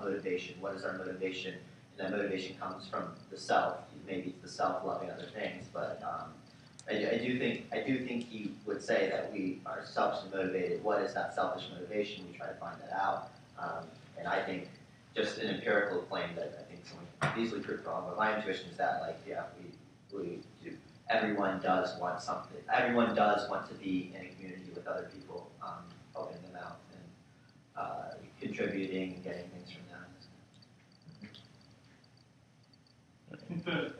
self-motivation. What is our motivation? And that motivation comes from the self. Maybe it's the self loving other things, but I do think he would say that we are selfishly motivated. What is that selfish motivation? We try to find that out. And I think just an empirical claim that I think someone can easily prove wrong, but my intuition is that, like, yeah, we do. Everyone does want something. Everyone does want to be in a community with other people, helping them out and contributing and getting things from them. I think that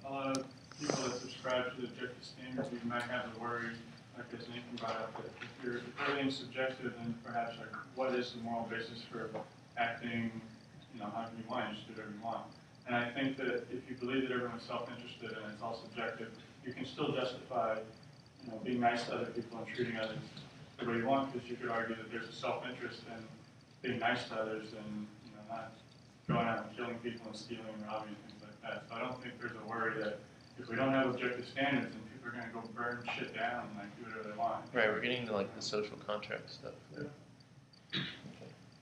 a lot of people that subscribe to the objective standards, we might have the worry, like as Nathan brought up, that if you're being subjective, then perhaps like what is the moral basis for acting, however you want, you just do whatever you want. And I think that if you believe that everyone's self-interested and it's all subjective, you can still justify, being nice to other people and treating others the way you want, because you could argue that there's a self-interest in being nice to others and, not going out and killing people and stealing and robbing and things like that. So I don't think there's a worry that if we don't have objective standards, then people are going to go burn shit down and like do whatever they want. Right, we're getting to like the social contract stuff. Yeah.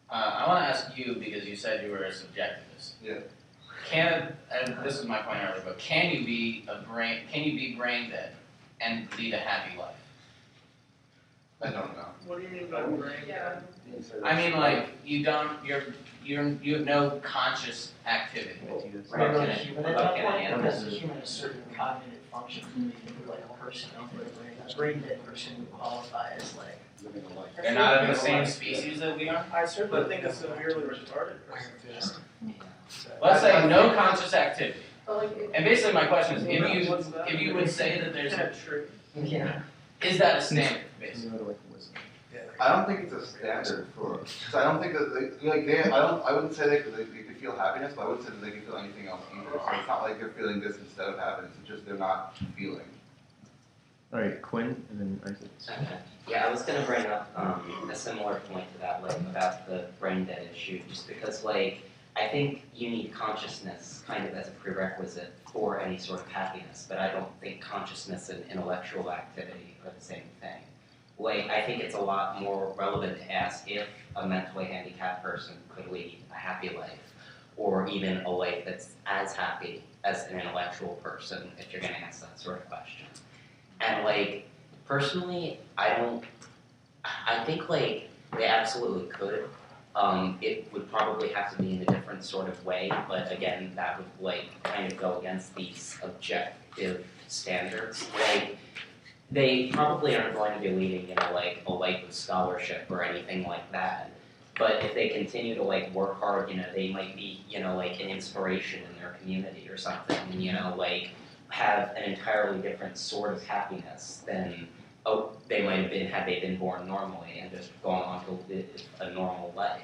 I want to ask you, because you said you were a subjectivist. Yeah. And this is my point earlier, but can you be brain dead and lead a happy life? I don't know. What do you mean by brain? Yeah. I mean, like you have no conscious activity. Right. Like, At can that an point, animal? because the human has certain cognitive functions, and you can be like a person with a brain. A brain dead person would qualify as like. They're not of the same species that we are? I certainly think a severely retarded person. Let's say no conscious activity. But like, And basically my question is, if you would say that there's yeah, true. Yeah. is that a standard, basically? I don't think it's a standard for, because I don't think that, I wouldn't say they could feel happiness, but I wouldn't say that they can feel anything else either. So it's not like they're feeling this instead of happiness, it's just they're not feeling. All right, Quinn, and then Isaac. Okay. Yeah, I was gonna bring up a similar point to that, like about the brain dead issue, just because, like, I think you need consciousness kind of as a prerequisite for any sort of happiness, but I don't think consciousness and intellectual activity are the same thing. Like, I think it's a lot more relevant to ask if a mentally handicapped person could lead a happy life, or even a life that's as happy as an intellectual person, if you're gonna ask that sort of question. And like, personally, I think like they absolutely could. It would probably have to be in a different sort of way, but again, that would like kind of go against these objective standards. Like, they probably aren't going to be leading, like a life of scholarship or anything like that. But if they continue to like work hard, they might be, like an inspiration in their community or something, like have an entirely different sort of happiness than they might have been had they been born normally and just gone on to live a normal life.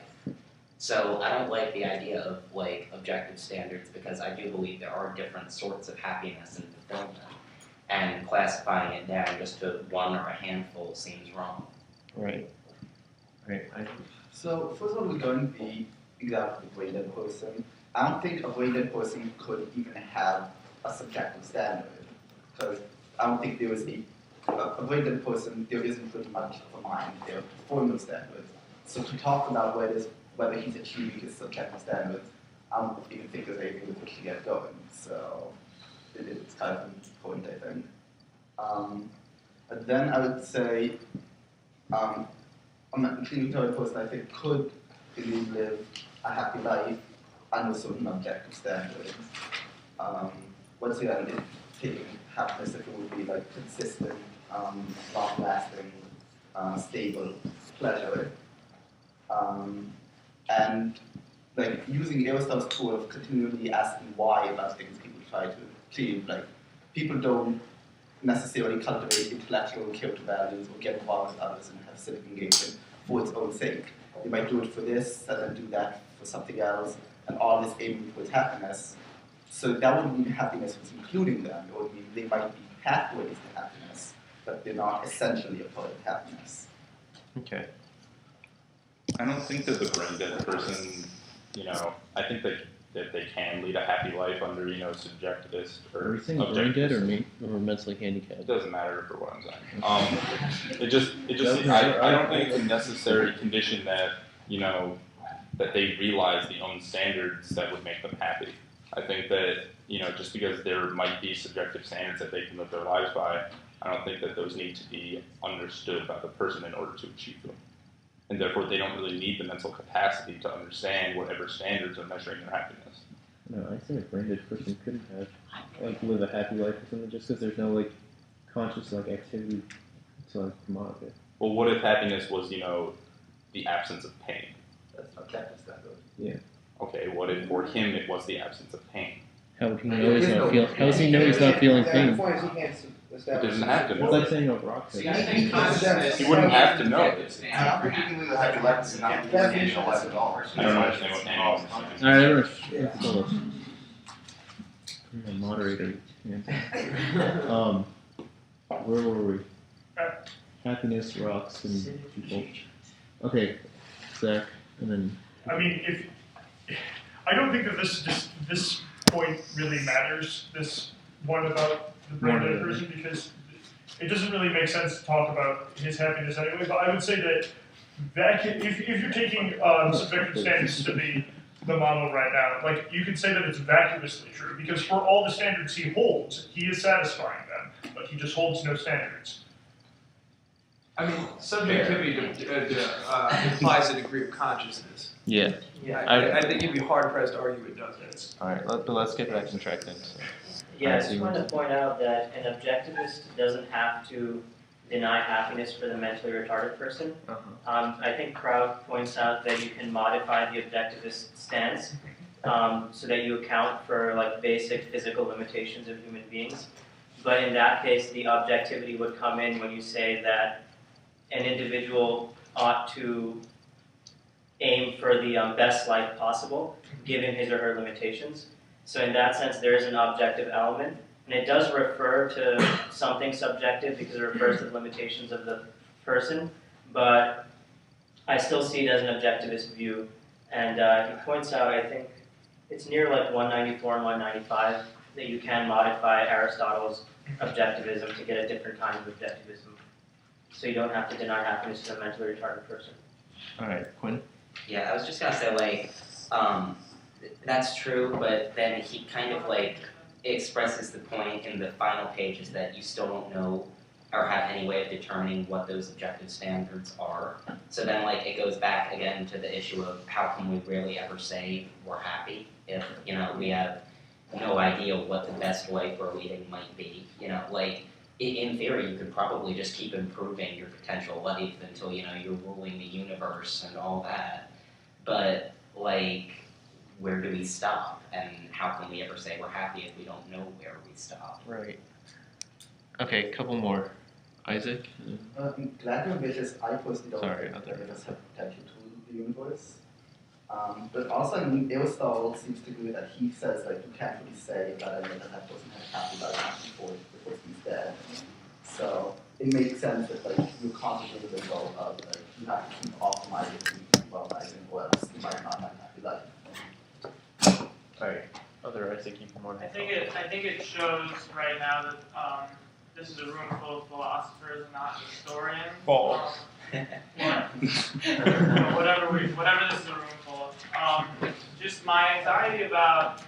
So I don't like the idea of like objective standards, because I do believe there are different sorts of happiness and fulfillment, and classifying it down just to one or a handful seems wrong. Right. Right. So first of all, regarding the example of the brain-dead person, I don't think a brain-dead person could even have a subjective standard, because I don't think there is a brain-dead person, there isn't really much of a mind, there are formal standards. So to talk about whether he's achieving his subjective standards, I don't even think there's anything with which to get going. So it's kind of important, I think. But then I would say, a mentally retarded person, I think, could really live a happy life under certain objective standards. Once again, taking happiness, if it would be like consistent, long-lasting, stable pleasure, and like using Aristotle's tool of continually asking why about things people try to achieve. Like, people don't necessarily cultivate intellectual character values or get involved with others and have civic engagement for its own sake. They might do it for this and then do that for something else, and all this aiming towards happiness. So that would mean happiness was including them. It would mean they might be pathways to happiness, but they're not essentially a part of happiness. Okay. I don't think that the brain dead person, I think that they can lead a happy life under, subjectivist or Are you saying brain dead or mentally It handicapped? doesn't matter for what I'm saying. I don't think it's a necessary condition that, that they realize the own standards that would make them happy. I think that, just because there might be subjective standards that they can live their lives by, I don't think that those need to be understood by the person in order to achieve them. And therefore, they don't really need the mental capacity to understand whatever standards are measuring their happiness. No, I think a brain dead person couldn't have live a happy life or something just because there's no conscious activity to come out of it. Well, what if happiness was, the absence of pain? That's objective standard. Yeah. Okay, what if for him it was the absence of pain? How would he know he's not feeling? How does he know he's not feeling The pain? point is he can't He establish. doesn't have to It's know. like saying a rock. See, I think consciousness. He wouldn't have to know. I don't think you can live a happy life if you're not living a life at all. I don't understand what pain is. Alright, I'm a moderator. Yeah. Where were we? Happiness, rocks, and people. Okay, Zach, and then. I mean, I don't think that this point really matters, this one about the brain dead person, because it doesn't really make sense to talk about his happiness anyway, but I would say that if you're taking subjective standards to be the model right now, you could say that it's vacuously true, because for all the standards he holds, he is satisfying them, but he just holds no standards. I mean, subjectivity implies a degree of consciousness. Yeah. Yeah, I think you'd be hard pressed to argue it doesn't. Alright, but let's get back on track then. So. Yeah, I just wanted to point out that an objectivist doesn't have to deny happiness for the mentally retarded person. I think Kraut points out that you can modify the objectivist stance so that you account for basic physical limitations of human beings. But in that case, the objectivity would come in when you say that an individual ought to aim for the best life possible, given his or her limitations. So in that sense, there is an objective element, and it does refer to something subjective because it refers to the limitations of the person, but I still see it as an objectivist view. And he points out, I think, it's near 194 and 195, that you can modify Aristotle's objectivism to get a different kind of objectivism. So you don't have to deny happiness to a mentally retarded person. Alright, Quinn? Yeah, I was just gonna say, that's true, but then he kind of expresses the point in the final pages that you still don't know or have any way of determining what those objective standards are. So then it goes back again to the issue of how can we really ever say we're happy if, we have no idea what the best way for leading might be. In theory, you could probably just keep improving your potential life until, you're ruling the universe and all that. But, where do we stop? And how can we ever say we're happy if we don't know where we stop? Right. Okay, a couple more. Isaac? In Gladiator Vicious, I personally don't Sorry, think other- that it has potential to the universe. But also, Aristotle seems to agree that he says you can't really say that that person has happy life before he's dead. So it makes sense that you're constantly the result of you have to keep optimizing and keep optimizing, or else you might not have happy life. Alright, other Isaac, you can more. I think it shows right now that this is a room full of philosophers and not historians. False. Whatever this is a room full of. Just my anxiety about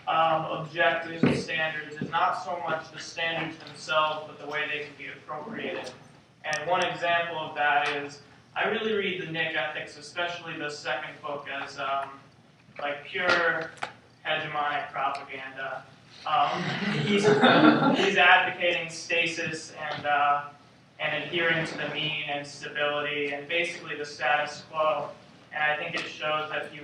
objective standards is not so much the standards themselves, but the way they can be appropriated. And one example of that is, I really read the Nick Ethics, especially the second book, as pure hegemonic propaganda. He's advocating stasis and adhering to the mean and stability and basically the status quo. And I think it shows that he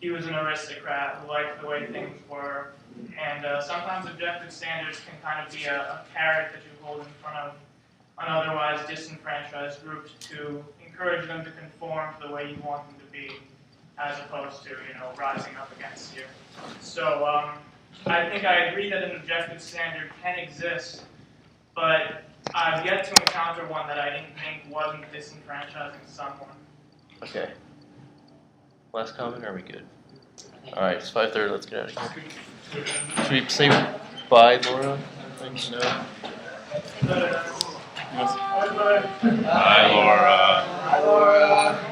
was an aristocrat who liked the way things were. And sometimes objective standards can kind of be a carrot that you hold in front of an otherwise disenfranchised group to encourage them to conform to the way you want them to be, as opposed to, rising up against you. So I think I agree that an objective standard can exist, but I've yet to encounter one that I didn't think wasn't disenfranchising someone. Okay. Last comment, or are we good? Alright, it's 5:30, let's get out of here. Should we say bye, Laura? Thanks, no. Bye, Hi, Laura. Hi, Laura.